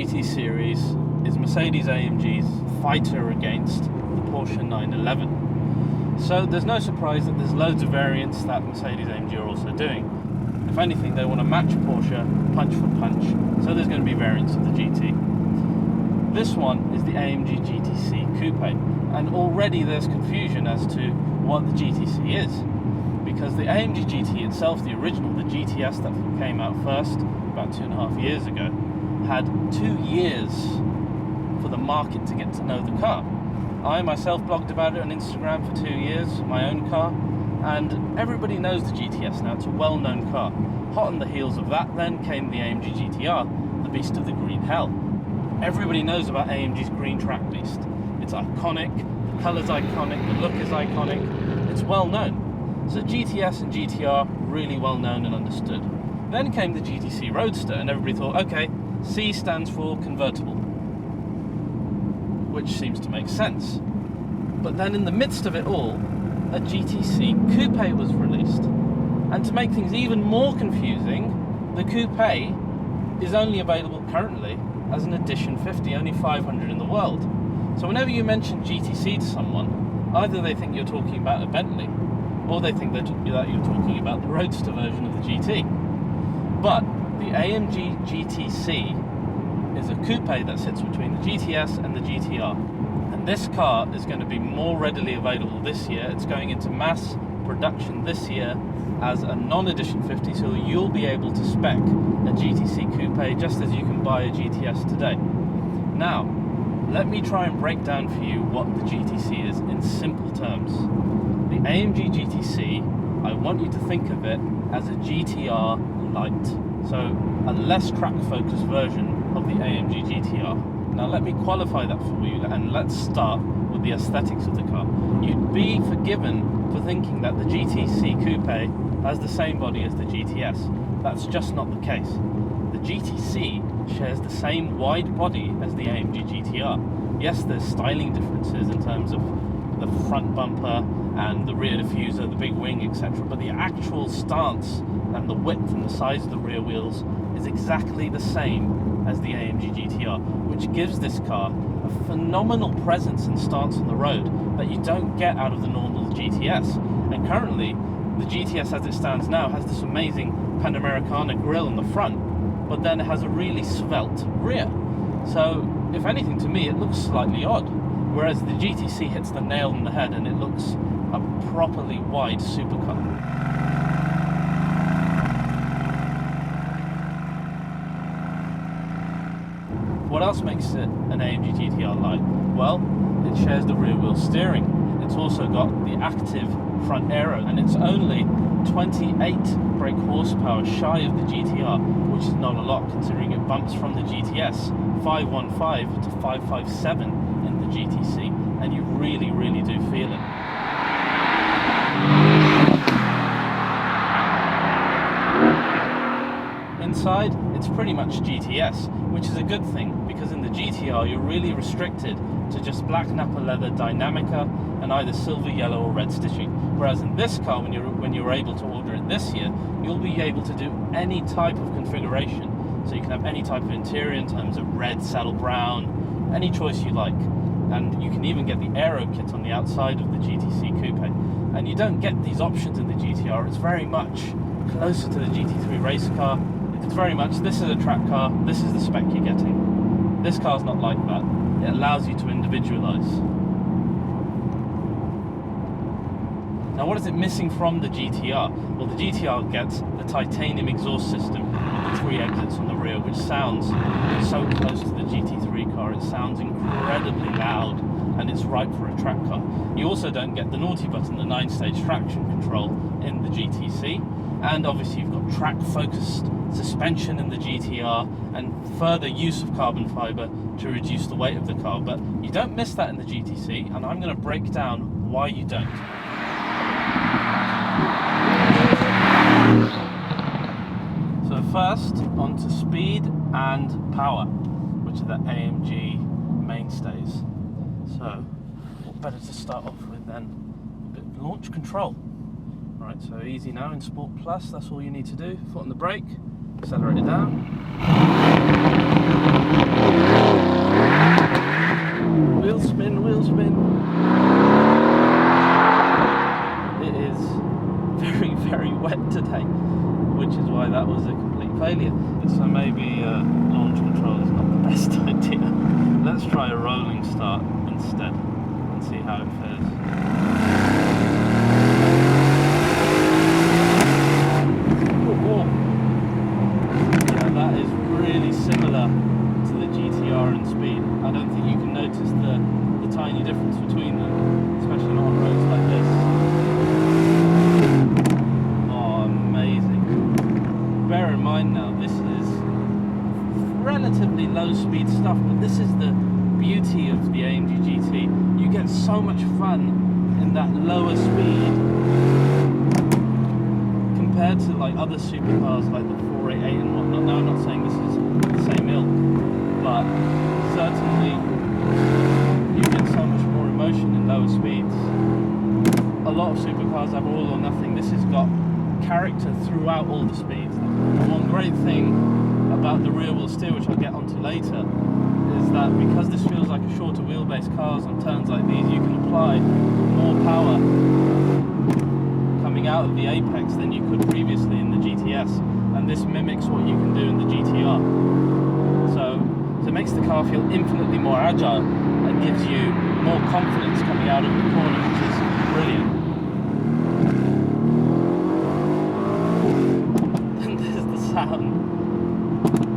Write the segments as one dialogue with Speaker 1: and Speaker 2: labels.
Speaker 1: GT series is Mercedes-AMG's fighter against the Porsche 911. So there's no surprise that there's loads of variants that Mercedes-AMG are also doing. If anything, they want to match Porsche punch for punch, so there's going to be variants of the GT. This one is the AMG GT C Coupé, and already there's confusion as to what the GTC is, because the AMG GT itself, the original, the GTS that came out first about 2.5 years ago, had 2 years for the market to get to know the car. I myself blogged about it on Instagram for 2 years, my own car, and everybody knows the GTS now. It's a well-known car. Hot on the heels of that then came the AMG GTR, the beast of the green hell. Everybody knows about AMG's green track beast. It's iconic, the colour's iconic, the look is iconic, it's well known. So GTS and GTR, really well known and understood. Then came the GTC Roadster, and everybody thought, okay, C stands for convertible, which seems to make sense. But then in the midst of it all, a GTC Coupé was released. And to make things even more confusing, the Coupé is only available currently as an Edition 50, only 500 in the world. So whenever you mention GTC to someone, either they think you're talking about a Bentley, or they think that you're talking about the Roadster version of the GT. But the AMG GT C is a coupe that sits between the GTS and the GTR. And this car is going to be more readily available this year. It's going into mass production this year as a non-edition 50, so you'll be able to spec a GTC coupe just as you can buy a GTS today. Now, let me try and break down for you what the GTC is in simple terms. The AMG GT C, I want you to think of it as a GTR Lite, so a less track-focused version of the AMG GTR. Now let me qualify that for you, and let's start with the aesthetics of the car. You'd be forgiven for thinking that the GTC Coupe has the same body as the GTS. That's just not the case. The GTC shares the same wide body as the AMG GTR. Yes, there's styling differences in terms of the front bumper and the rear diffuser, the big wing, etc. But the actual stance and the width and the size of the rear wheels is exactly the same as the AMG GTR, which gives this car a phenomenal presence and stance on the road that you don't get out of the normal GTS. And currently, the GTS as it stands now has this amazing Panamericana grille in the front, but then it has a really svelte rear. So, if anything, to me, it looks slightly odd. Whereas the GTC hits the nail on the head and it looks a properly wide supercar. What else makes it an AMG GTR Lite? Well, it shares the rear wheel steering. It's also got the active front aero, and it's only 28 brake horsepower shy of the GTR, which is not a lot considering it bumps from the GTS 515 to 557 in the GTC, and you really, really do feel it. Inside, it's pretty much GTS, which is a good thing, because in the GTR you're really restricted to just black Nappa leather Dynamica and either silver, yellow or red stitching. Whereas in this car, when you're able to order it this year, you'll be able to do any type of configuration. So you can have any type of interior in terms of red, saddle brown, any choice you like. And you can even get the aero kit on the outside of the GTC Coupe. And you don't get these options in the GTR. It's very much closer to the GT3 race car. It's very much, this is a track car, this is the spec you're getting. This car's not like that. It allows you to individualize. Now, what is it missing from the GTR? Well, the GTR gets the titanium exhaust system with the 3 exits on the rear, which sounds so close to the GT3 car. It sounds incredibly loud, and it's right for a track car. You also don't get the naughty button, the 9-stage traction control in the GTC, and obviously you've got track-focused suspension in the GTR and further use of carbon fiber to reduce the weight of the car. But you don't miss that in the GTC, and I'm going to break down why you don't. So first, on to speed and power, which are the AMG mainstays. So, what better to start off with than a bit of launch control. Right, so easy now in Sport Plus, that's all you need to do. Foot on the brake, accelerate it down. failure. So maybe launch control is not the best idea. Let's try a rolling start instead and see how it fares. Yeah, that is really similar to the GTR in speed. I don't think you can notice the tiny difference between them, especially not on roads like this. Oh, amazing. Bear in mind now, this is relatively low speed stuff, but this is the beauty of the AMG GT. You get so much fun in that lower speed compared to like other supercars like the 488 and whatnot. Now I'm not saying this is the same ilk, but certainly you get so much more emotion in lower speeds. A lot of supercars have all or nothing. This has got character throughout all the speeds. And one great thing about the rear wheel steer, which I'll get onto later, is that because this feels like a shorter wheelbase cars on turns like these, you can apply more power coming out of the apex than you could previously in the GTS, and this mimics what you can do in the GTR. So it makes the car feel infinitely more agile and gives you more confidence coming out of the corner, which is brilliant. And there's the sound.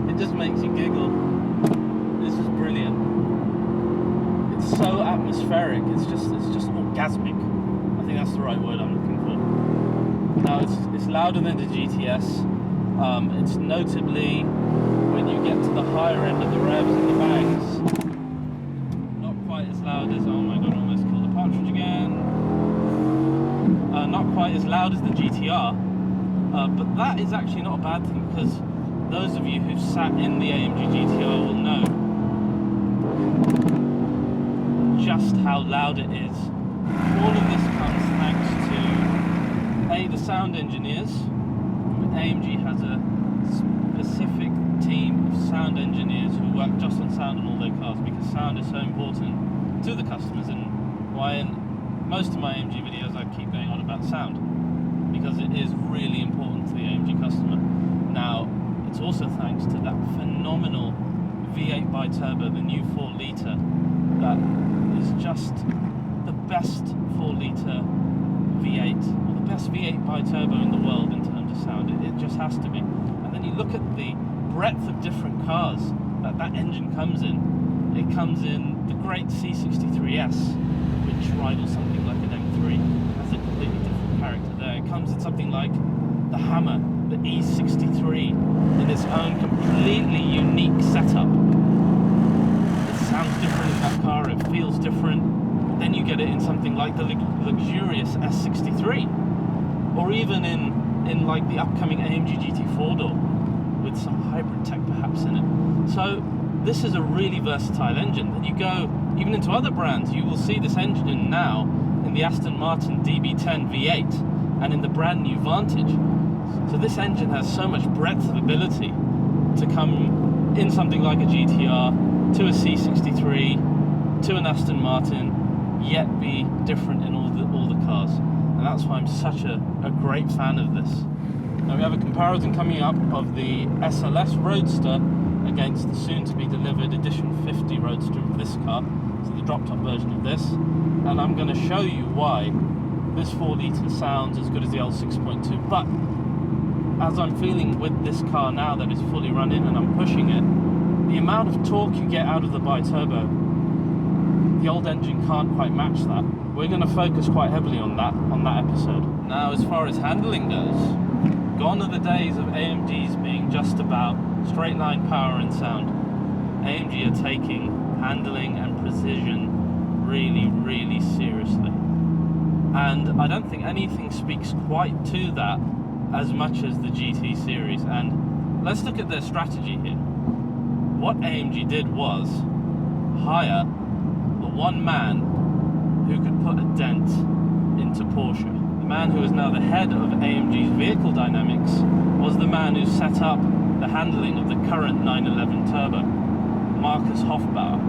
Speaker 1: It just makes you giggle. This is brilliant. It's so atmospheric. It's just orgasmic. I think that's the right word I'm looking for. Now it's louder than the GTS. It's notably, when you get to the higher end of the revs and the bangs, not quite as loud as, oh my god, I almost killed a partridge again. Not quite as loud as the GTR, but that is actually not a bad thing, because those of you who've sat in the AMG GTR will know just how loud it is. All of this comes thanks to the sound engineers. AMG has a specific team of sound engineers who work just on sound on all their cars, because sound is so important to the customers, and why in most of my AMG videos I keep going on about sound, because it is really important to the AMG customer. Now, it's also thanks to that phenomenal V8 bi-turbo, the new 4 litre, that is just the best 4 litre V8, or the best V8 bi-turbo in the world in terms of sound. It just has to be. And then you look at the breadth of different cars that engine comes in. It comes in the great C63S, which rivals something like an M3. It has a completely different character there. It comes in something like the Hammer, the E63, in its own completely unique setup. It sounds different in that car, it feels different. Then you get it in something like the luxurious S63, or even in like the upcoming AMG GT 4-door, with some hybrid tech perhaps in it. So this is a really versatile engine. Then you go even into other brands, you will see this engine now in the Aston Martin DB10 V8 and in the brand new Vantage. So this engine has so much breadth of ability to come in something like a GTR, to a C63, to an Aston Martin, yet be different in all the cars. And that's why I'm such a great fan of this. Now we have a comparison coming up of the SLS Roadster against the soon-to-be delivered Edition 50 Roadster of this car, so the drop-top version of this, and I'm going to show you why this 4 litre sounds as good as the old 6.2. But as I'm feeling with this car now that is fully running and I'm pushing it, the amount of torque you get out of the bi-turbo, the old engine can't quite match that. We're going to focus quite heavily on that episode. Now, as far as handling goes, gone are the days of AMGs being just about straight line power and sound. AMG are taking handling and precision really, really seriously. And I don't think anything speaks quite to that as much as the GT series. And let's look at their strategy here. What AMG did was hire the one man who could put a dent into Porsche. The man who is now the head of AMG's vehicle dynamics was the man who set up the handling of the current 911 Turbo, Markus Hofbauer.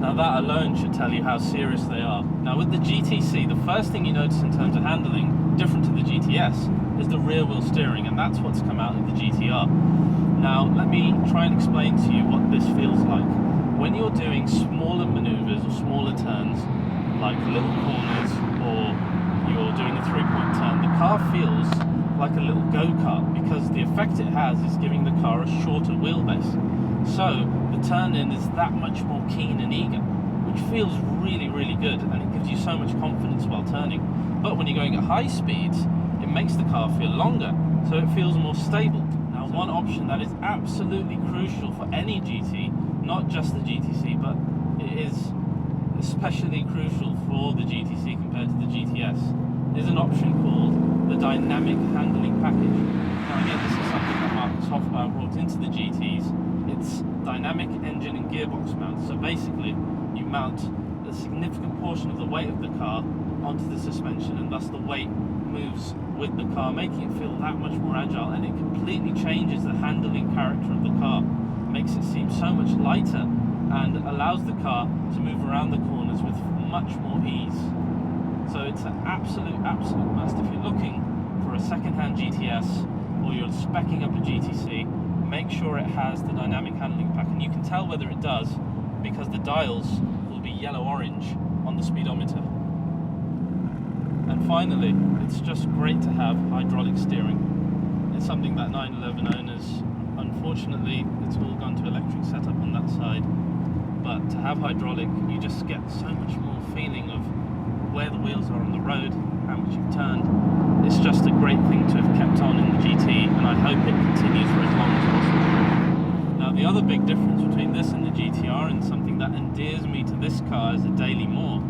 Speaker 1: Now that alone should tell you how serious they are. Now with the GTC, the first thing you notice in terms of handling, different to the GTS, is the rear wheel steering, and that's what's come out of the GTR. Now let me try and explain to you what this feels like. When you're doing smaller maneuvers or smaller turns, like little corners, or you're doing a 3-point turn, the car feels like a little go-kart, because the effect it has is giving the car a shorter wheelbase. So the turn-in is that much more keen and eager, which feels really, really good, and it gives you so much confidence while turning. But when you're going at high speeds, it makes the car feel longer, so it feels more stable. Now, one option that is absolutely crucial for any GT, not just the GTC, but it is especially crucial for the GTC compared to the GTS, is an option called the dynamic handling package. Now again, this is something that Marcus Hofbauer brought into the GTs. It's dynamic engine and gearbox mount. So basically, you mount a significant portion of the weight of the car onto the suspension, and thus the weight moves with the car, making it feel that much more agile, and it completely changes the handling character of the car. Makes it seem so much lighter and allows the car to move around the corners with much more ease. So it's an absolute must. If you're looking for a second-hand GTS or you're speccing up a GTC, make sure it has the dynamic handling pack, and you can tell whether it does because the dials will be yellow-orange on the speedometer. And finally, it's just great to have hydraulic steering. It's something that 911 owners, unfortunately, it's all gone to electric setup on that side, but to have hydraulic, you just get so much more feeling of where the wheels are on the road, how much you've turned. It's just a great thing to have kept on in the GT, and I hope it continues for as long as possible. Now the other big difference between this and the GTR, and something that endears me to this car as a daily more,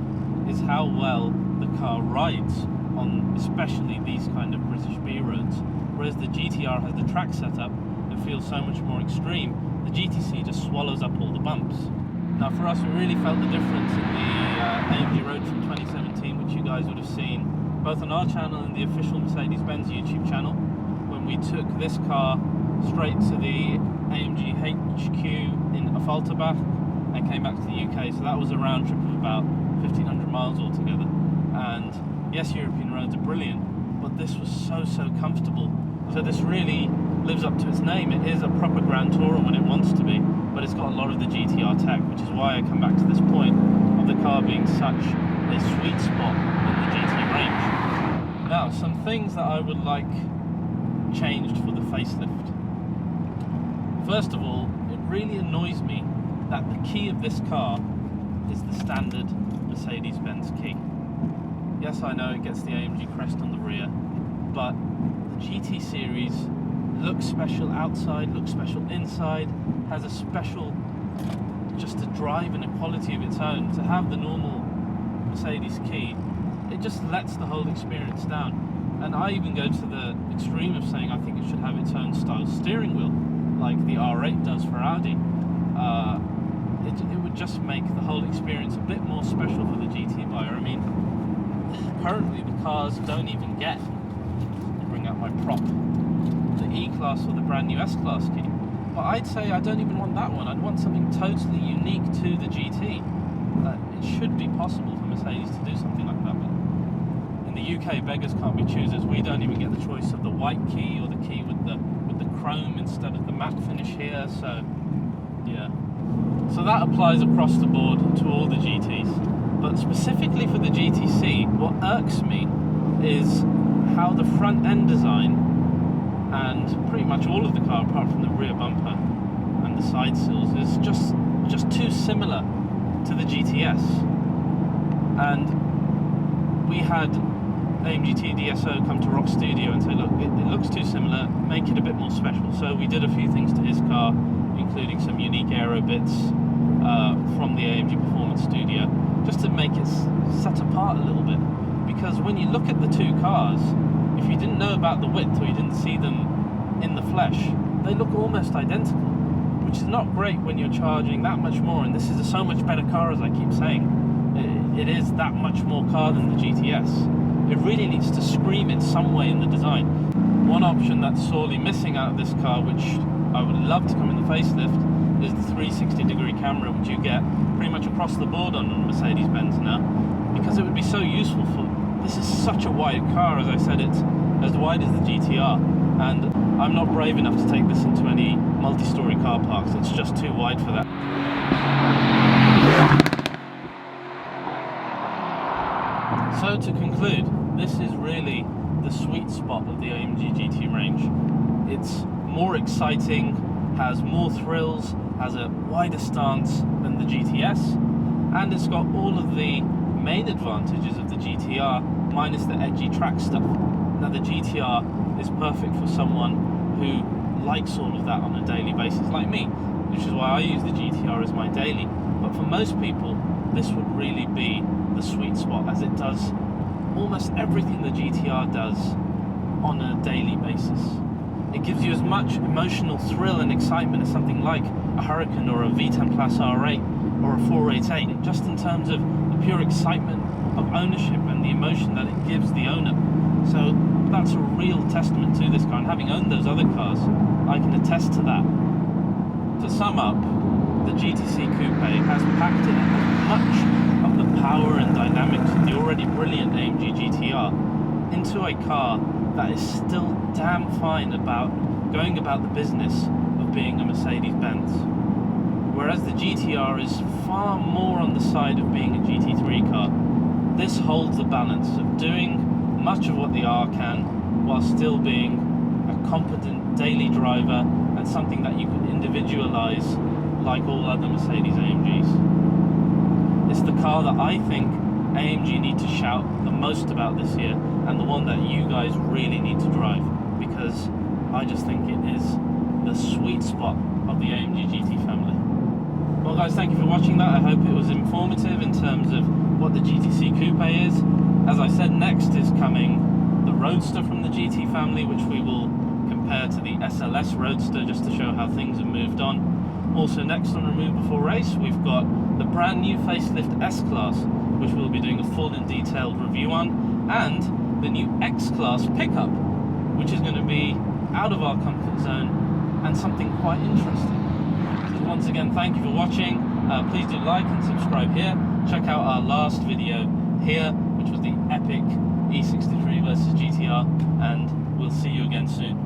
Speaker 1: is how well the car rides on especially these kind of British B roads. Whereas the GTR has the track setup, it feels so much more extreme. The GTC just swallows up all the bumps. Now for us, we really felt the difference in the AMG Road Trip 2017, which you guys would have seen both on our channel and the official Mercedes-Benz YouTube channel, when we took this car straight to the AMG HQ in Affalterbach and came back to the UK. So that was a round trip of about 1,500 miles altogether. And yes, European roads are brilliant, but this was so comfortable. So this really lives up to its name. It is a proper Grand Tourer when it wants to be, but it's got a lot of the GTR tech, which is why I come back to this point of the car being such a sweet spot in the GT range. Now, some things that I would like changed for the facelift. First of all, it really annoys me that the key of this car is the standard Mercedes-Benz key. Yes, I know it gets the AMG crest on the rear, but the GT series looks special outside, looks special inside, has a special, just a drive and a quality of its own. To have the normal Mercedes key, it just lets the whole experience down. And I even go to the extreme of saying I think it should have its own style steering wheel, like the R8 does for Audi. It would just make the whole experience a bit more special for the GT buyer. I mean, currently the cars don't even get, to bring out my prop, the E-Class or the brand new S-Class key. But I'd say I don't even want that one. I'd want something totally unique to the GT. It should be possible for Mercedes to do something like that. But in the UK, beggars can't be choosers. We don't even get the choice of the white key or the key with the chrome instead of the matte finish here. So yeah. So that applies across the board to all the GTs. But specifically for the GTC, what irks me is how the front end design and pretty much all of the car apart from the rear bumper and the side sills is just too similar to the GTS. And we had AMG TDSO come to Rock Studio and say, look, it looks too similar, make it a bit more special. So we did a few things to his car, including some unique aero bits from the AMG Performance Studio, just to make it set apart a little bit. Because when you look at the two cars, if you didn't know about the width or you didn't see them in the flesh, they look almost identical, which is not great when you're charging that much more. And this is a so much better car, as I keep saying. It is that much more car than the GTS. It really needs to scream in some way in the design. One option that's sorely missing out of this car, which I would love to come in the facelift, is the 360-degree camera, which you get pretty much across the board on a Mercedes-Benz now, because it would be so useful for... This is such a wide car, as I said, it's as wide as the GTR, and I'm not brave enough to take this into any multi-story car parks. It's just too wide for that. So to conclude, this is really the sweet spot of the AMG GT range. It's more exciting, has more thrills, has a wider stance than the GTS, and it's got all of the main advantages of the GTR minus the edgy track stuff. Now the GTR is perfect for someone who likes all of that on a daily basis, like me, which is why I use the GTR as my daily. But for most people, this would really be the sweet spot, as it does almost everything the GTR does on a daily basis. It gives you as much emotional thrill and excitement as something like a Hurricane or a V10 Plus R8 or a 488, just in terms of the pure excitement of ownership and the emotion that it gives the owner. So that's a real testament to this car, and having owned those other cars, I can attest to that. To sum up, the GT C Coupé has packed in as much of the power and dynamics of the already brilliant AMG GTR into a car that is still damn fine about going about the business of being a Mercedes-Benz. Whereas the GTR is far more on the side of being a GT3 car, this holds the balance of doing much of what the R can while still being a competent daily driver and something that you can individualize like all other Mercedes AMGs. It's the car that I think AMG need to shout the most about this year, and the one that you guys really need to drive, because I just think it is the sweet spot of the AMG GT family. Well guys, thank you for watching that. I hope it was informative in terms of what the GT C Coupé is. As I said, next is coming the Roadster from the GT family, which we will compare to the SLS Roadster just to show how things have moved on. Also next on Remove Before Race, we've got the brand new Facelift S-Class, which we'll be doing a full and detailed review on, and the new X-Class pickup, which is going to be out of our comfort zone and something quite interesting. So once again, thank you for watching. Please do like and subscribe here. Check out our last video here, which was the epic E63 versus GTR, and we'll see you again soon.